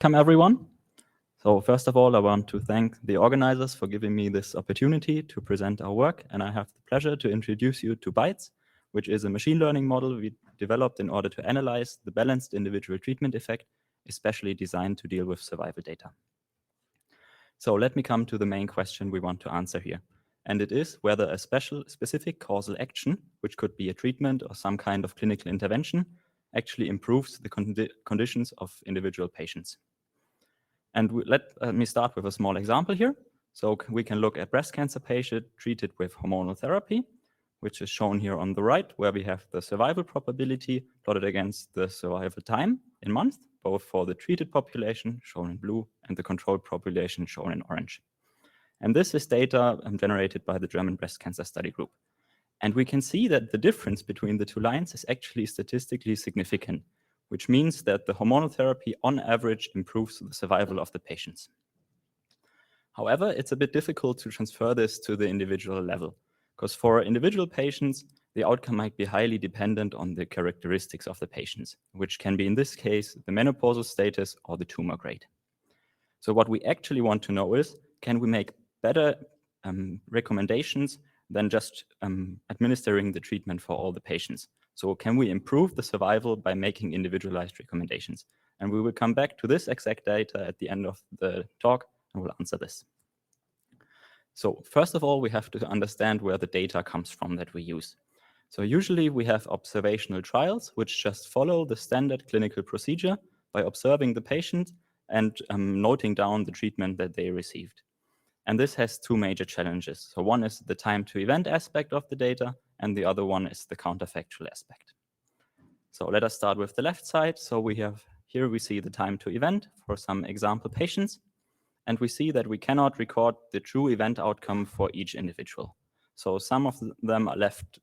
Welcome, everyone. So first of all, I want to thank the organizers for giving me this opportunity to present our work, and I have the pleasure to introduce you to BITES, which is a machine learning model we developed in order to analyze the balanced individual treatment effect, especially designed to deal with survival data. So let me come to the main question we want to answer here, and it is whether a specific causal action, which could be a treatment or some kind of clinical intervention, actually improves the conditions of individual patients. And let me start with a small example here. So we can look at breast cancer patient treated with hormonal therapy, which is shown here on the right, where we have the survival probability plotted against the survival time in months, both for the treated population, shown in blue, and the control population, shown in orange. And this is data generated by the German Breast Cancer Study Group. And we can see that the difference between the two lines is actually statistically significant, which means that the hormonal therapy on average improves the survival of the patients. However, it's a bit difficult to transfer this to the individual level, because for individual patients, the outcome might be highly dependent on the characteristics of the patients, which can be in this case, the menopausal status or the tumor grade. So what we actually want to know is, can we make better recommendations than just administering the treatment for all the patients? So can we improve the survival by making individualized recommendations? And we will come back to this exact data at the end of the talk, and we'll answer this. So first of all, we have to understand where the data comes from that we use. So usually we have observational trials, which just follow the standard clinical procedure by observing the patient and noting down the treatment that they received. And this has two major challenges. So one is the time to event aspect of the data, and the other one is the counterfactual aspect. So let us start with the left side. So here we see the time to event for some example patients, and we see that we cannot record the true event outcome for each individual. So some of them are left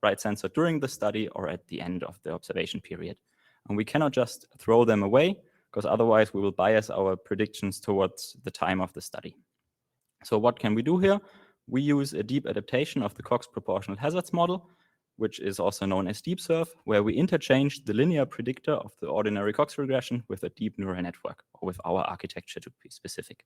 right censored during the study or at the end of the observation period. And we cannot just throw them away, because otherwise we will bias our predictions towards the time of the study. So what can we do here? We use a deep adaptation of the Cox proportional hazards model, which is also known as DeepSurf, where we interchange the linear predictor of the ordinary Cox regression with a deep neural network, or with our architecture to be specific.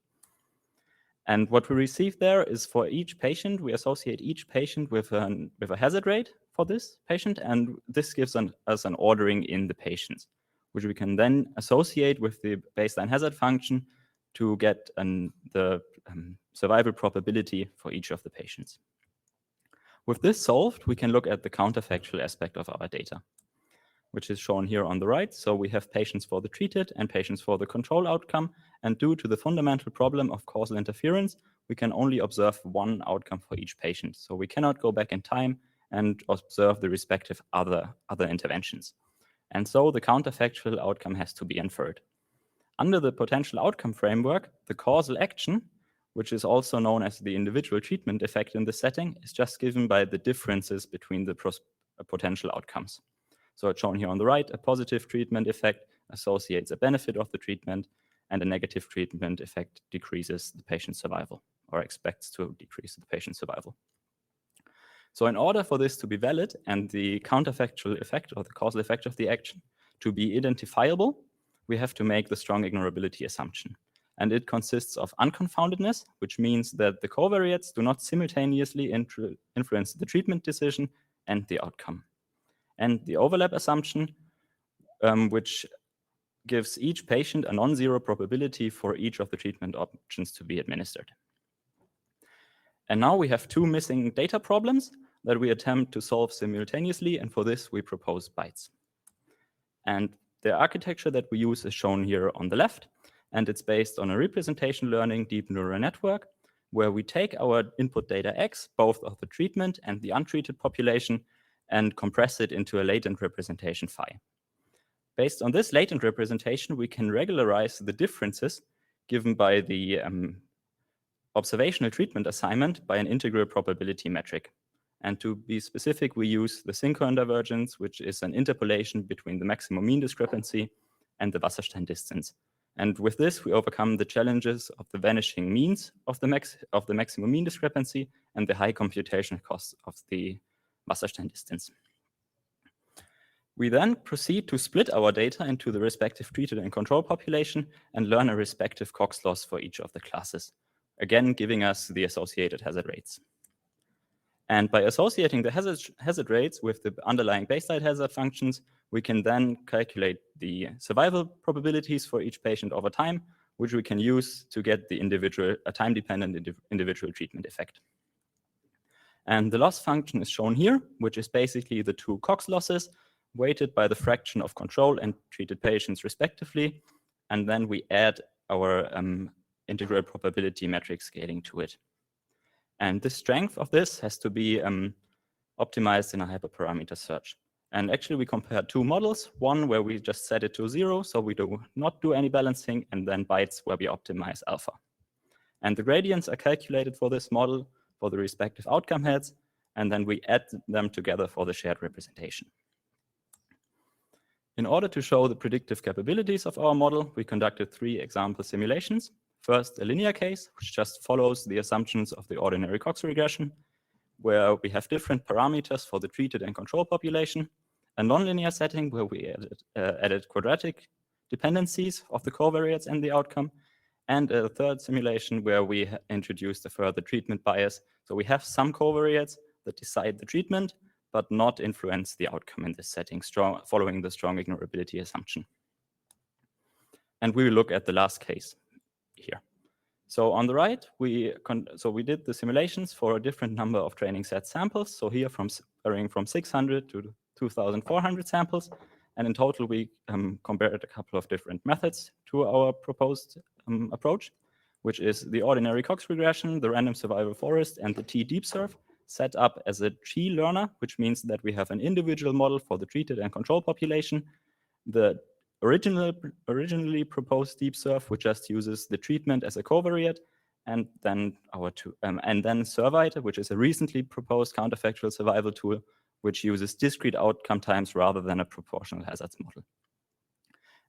And what we receive there is for each patient, we associate each patient with a hazard rate for this patient, and this gives us an ordering in the patients, which we can then associate with the baseline hazard function to get the survival probability for each of the patients. With this solved, we can look at the counterfactual aspect of our data, which is shown here on the right. So we have patients for the treated and patients for the control outcome. And due to the fundamental problem of causal interference, we can only observe one outcome for each patient. So we cannot go back in time and observe the respective other interventions. And so the counterfactual outcome has to be inferred. Under the potential outcome framework, the causal action, which is also known as the individual treatment effect in this setting, is just given by the differences between the potential outcomes. So it's shown here on the right, a positive treatment effect associates a benefit of the treatment, and a negative treatment effect decreases the patient's survival, or expects to decrease the patient's survival. So in order for this to be valid and the counterfactual effect or the causal effect of the action to be identifiable, we have to make the strong ignorability assumption. And it consists of unconfoundedness, which means that the covariates do not simultaneously influence the treatment decision and the outcome. And the overlap assumption, which gives each patient a non-zero probability for each of the treatment options to be administered. And now we have two missing data problems that we attempt to solve simultaneously, and for this we propose BITES. And the architecture that we use is shown here on the left, and it's based on a representation learning deep neural network, where we take our input data X, both of the treatment and the untreated population, and compress it into a latent representation phi. Based on this latent representation, we can regularize the differences given by the observational treatment assignment by an integral probability metric. And to be specific, we use the Sinkhorn divergence, which is an interpolation between the maximum mean discrepancy and the Wasserstein distance. And with this, we overcome the challenges of the vanishing means of the maximum mean discrepancy and the high computational costs of the Wasserstein distance. We then proceed to split our data into the respective treated and control population and learn a respective Cox loss for each of the classes, again giving us the associated hazard rates. And by associating the hazard rates with the underlying baseline hazard functions, we can then calculate the survival probabilities for each patient over time, which we can use to get the time-dependent individual treatment effect. And the loss function is shown here, which is basically the two Cox losses weighted by the fraction of control and treated patients respectively. And then we add our integral probability metric scaling to it. And the strength of this has to be optimized in a hyperparameter search. And actually, we compared two models, one where we just set it to 0, so we do not do any balancing, and then bytes where we optimize alpha. And the gradients are calculated for this model for the respective outcome heads, and then we add them together for the shared representation. In order to show the predictive capabilities of our model, we conducted 3 example simulations. First, a linear case, which just follows the assumptions of the ordinary Cox regression, where we have different parameters for the treated and control population, a nonlinear setting where we added quadratic dependencies of the covariates and the outcome, and a third simulation where we introduced a further treatment bias. So we have some covariates that decide the treatment, but not influence the outcome in this setting, following the strong ignorability assumption. And we will look at the last case here. So on the right, we did the simulations for a different number of training set samples. So here varying from 600 to 2,400 samples. And in total, we compared a couple of different methods to our proposed approach, which is the ordinary Cox regression, the random survival forest, and the T-deep-surf set up as a G-learner, which means that we have an individual model for the treated and control population. The originally proposed deep-surf, which just uses the treatment as a covariate, and then Survite, which is a recently proposed counterfactual survival tool, which uses discrete outcome times rather than a proportional hazards model.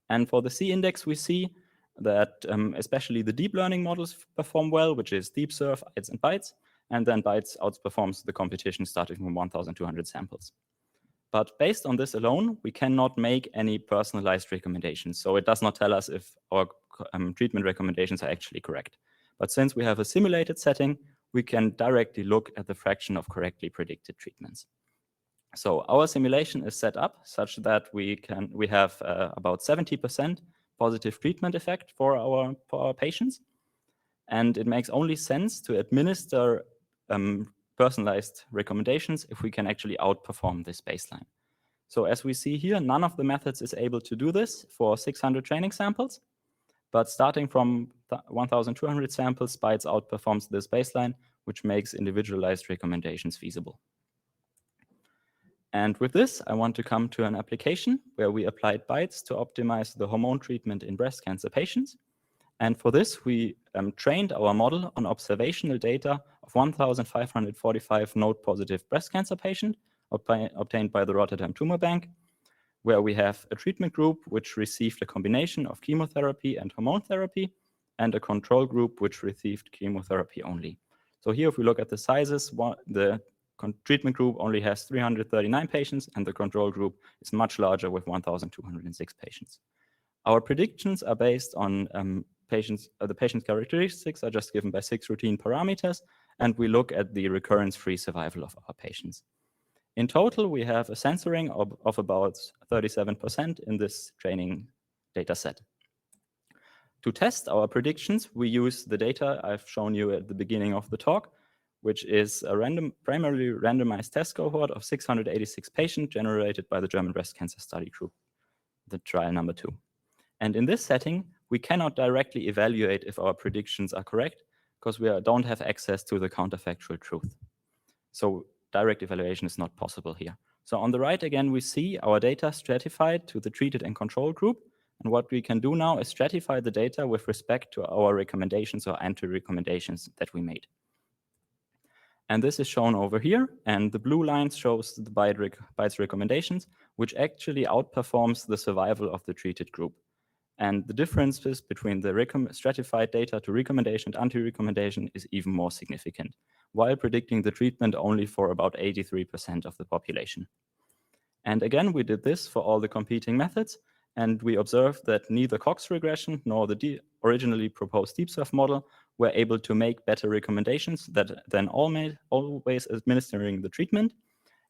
And for the C-index, we see that especially the deep learning models perform well, which is deep-surf, ITS, and bytes, and then bytes outperforms the competition starting from 1,200 samples. But based on this alone, we cannot make any personalized recommendations. So it does not tell us if our treatment recommendations are actually correct. But since we have a simulated setting, we can directly look at the fraction of correctly predicted treatments. So our simulation is set up such that we have about 70% positive treatment effect for our patients. And it makes only sense to administer personalized recommendations if we can actually outperform this baseline. So as we see here, none of the methods is able to do this for 600 training samples, but starting from 1,200 samples, bytes outperforms this baseline, which makes individualized recommendations feasible. And with this, I want to come to an application where we applied bytes to optimize the hormone treatment in breast cancer patients. And for this, we trained our model on observational data of 1,545 node-positive breast cancer patients obtained by the Rotterdam Tumor Bank, where we have a treatment group which received a combination of chemotherapy and hormone therapy, and a control group which received chemotherapy only. So here, if we look at the sizes, the treatment group only has 339 patients, and the control group is much larger with 1,206 patients. Our predictions are based on the patient characteristics are just given by 6 routine parameters, and we look at the recurrence-free survival of our patients. In total, we have a censoring of about 37% in this training data set. To test our predictions, we use the data I've shown you at the beginning of the talk, which is a primarily randomized test cohort of 686 patients generated by the German Breast Cancer Study Group, the trial number 2. And in this setting, we cannot directly evaluate if our predictions are correct because we don't have access to the counterfactual truth. So direct evaluation is not possible here. So on the right, again, we see our data stratified to the treated and control group. And what we can do now is stratify the data with respect to our recommendations or anti-recommendations that we made. And this is shown over here. And the blue line shows the bytes recommendations, which actually outperforms the survival of the treated group. And the differences between the stratified data to recommendation and anti-recommendation is even more significant, while predicting the treatment only for about 83% of the population. And again, we did this for all the competing methods, and we observed that neither Cox regression nor the originally proposed deep surf model were able to make better recommendations than always administering the treatment.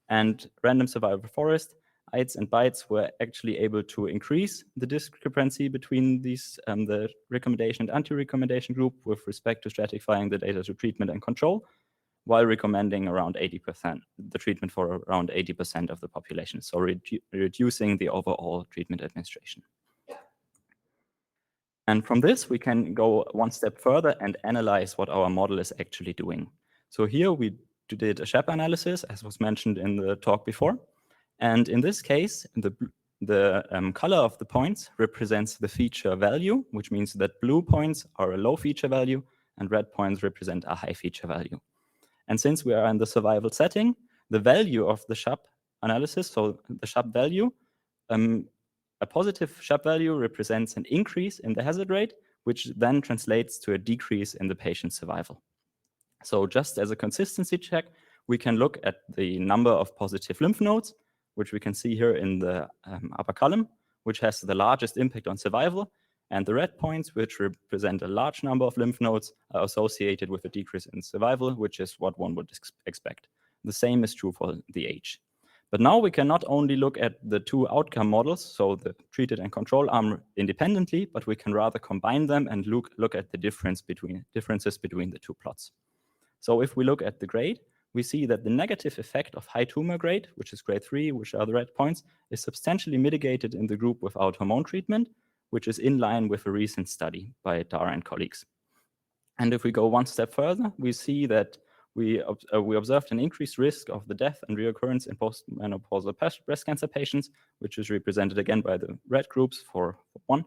And random survival forest, ITES and BITES were actually able to increase the discrepancy between these, the recommendation and anti-recommendation group with respect to stratifying the data to treatment and control, while recommending around 80%, the treatment for around 80% of the population, so reducing the overall treatment administration. And from this, we can go one step further and analyze what our model is actually doing. So here we did a SHAP analysis, as was mentioned in the talk before. And in this case, the color of the points represents the feature value, which means that blue points are a low feature value and red points represent a high feature value. And since we are in the survival setting, the value of the SHAP analysis, so the SHAP value, a positive SHAP value represents an increase in the hazard rate, which then translates to a decrease in the patient's survival. So just as a consistency check, we can look at the number of positive lymph nodes, which we can see here in the upper column, which has the largest impact on survival. And the red points, which represent a large number of lymph nodes, are associated with a decrease in survival, which is what one would expect. The same is true for the age. But now we can not only look at the two outcome models, so the treated and control arm independently, but we can rather combine them and look at the differences between the two plots. So if we look at the grade, we see that the negative effect of high tumor grade, which is grade 3, which are the red points, is substantially mitigated in the group without hormone treatment, which is in line with a recent study by Dara and colleagues. And if we go one step further, we see that we observed an increased risk of the death and reoccurrence in postmenopausal breast cancer patients, which is represented again by the red groups for one,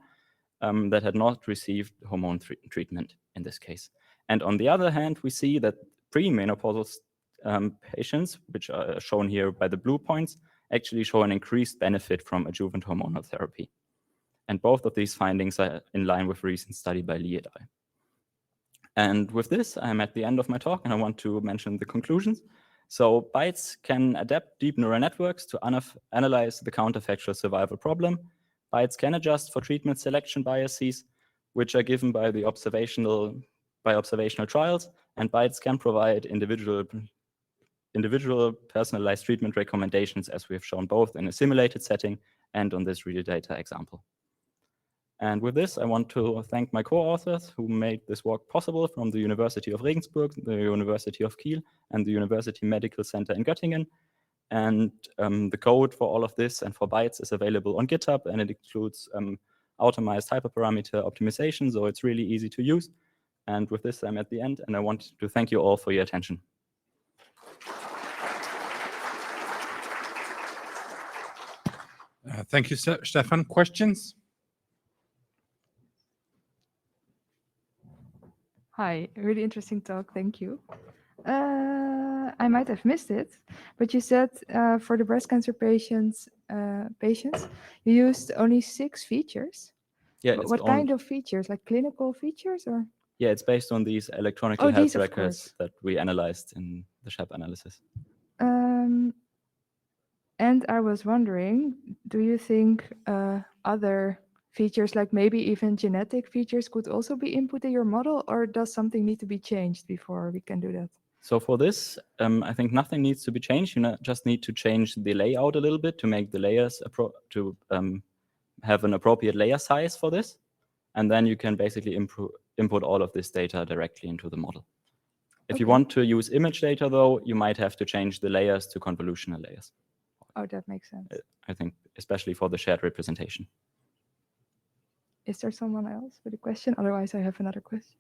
that had not received hormone treatment in this case. And on the other hand, we see that premenopausal patients, which are shown here by the blue points, actually show an increased benefit from adjuvant hormonal therapy. And both of these findings are in line with a recent study by Lee et al. And with this, I'm at the end of my talk, and I want to mention the conclusions. So BITES can adapt deep neural networks to analyze the counterfactual survival problem. BITES can adjust for treatment selection biases, which are given by the observational trials, and BITES can provide individual personalized treatment recommendations, as we have shown both in a simulated setting and on this real data example. And with this, I want to thank my co-authors who made this work possible from the University of Regensburg, the University of Kiel, and the University Medical Center in Göttingen. And the code for all of this and for BITES is available on GitHub, and it includes automized hyperparameter optimization, so it's really easy to use. And with this, I'm at the end, and I want to thank you all for your attention. Thank you, Stefan. Questions? Hi, really interesting talk. Thank you. I might have missed it, but you said for the breast cancer patients, you used only 6 features. Yeah. What kind of features? Like clinical features, or? Yeah, it's based on these electronic health records that we analyzed in the SHAP analysis. And I was wondering, do you think other features, like maybe even genetic features, could also be input in your model, or does something need to be changed before we can do that? So for this, I think nothing needs to be changed. You just need to change the layout a little bit to make the layers have an appropriate layer size for this. And then you can basically input all of this data directly into the model. If you want to use image data, though, you might have to change the layers to convolutional layers. Oh, that makes sense. I think, especially for the shared representation. Is there someone else with a question? Otherwise, I have another question.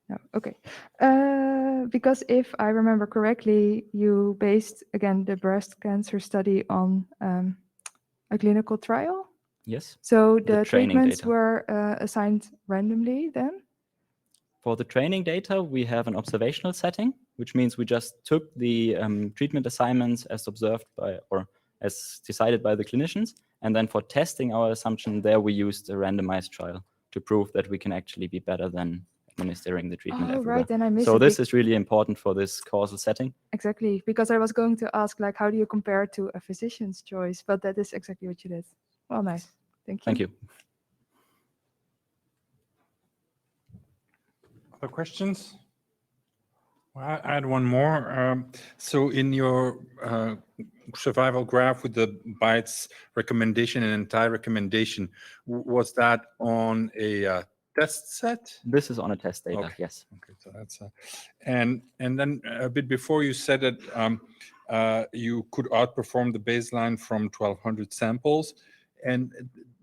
No, okay. Because if I remember correctly, you based, again, the breast cancer study on a clinical trial? Yes. So the treatments were assigned randomly then? For the training data, we have an observational setting, which means we just took the treatment assignments as observed by, or as decided by the clinicians. And then for testing our assumption there, we used a randomized trial to prove that we can actually be better than administering the treatment Oh, everywhere. right, then I missed So it. this is really important for this causal setting. Exactly, because I was going to ask, like, how do you compare to a physician's choice? But that is exactly what you did. Well, nice. Thank you. Thank you. Other questions? Well, I had one more. So in your survival graph with the BITES recommendation and anti-recommendation, was that on a test set? This is on a test data, Okay. yes. Okay, so that's and then a bit before you said that you could outperform the baseline from 1,200 samples, and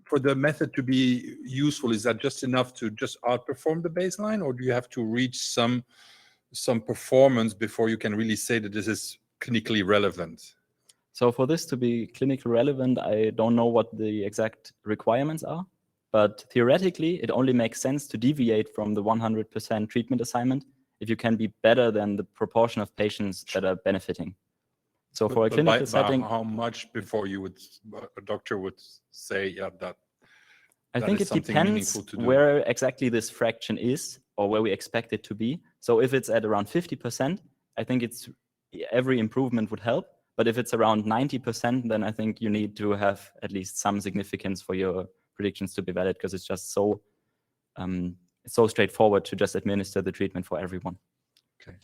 for the method to be useful, is that just enough to just outperform the baseline, or do you have to reach some performance before you can really say that this is clinically relevant? So for this to be clinically relevant, I don't know what the exact requirements are, but theoretically, it only makes sense to deviate from the 100% treatment assignment if you can be better than the proportion of patients that are benefiting. So for a But clinical by setting, how much before you would, a doctor would say, yeah, that I that think is it something depends meaningful to do? where exactly this fraction is or where we expect it to be. So if it's at around 50%, I think every improvement would help. But if it's around 90%, then I think you need to have at least some significance for your predictions to be valid, because it's just so straightforward to just administer the treatment for everyone. Okay.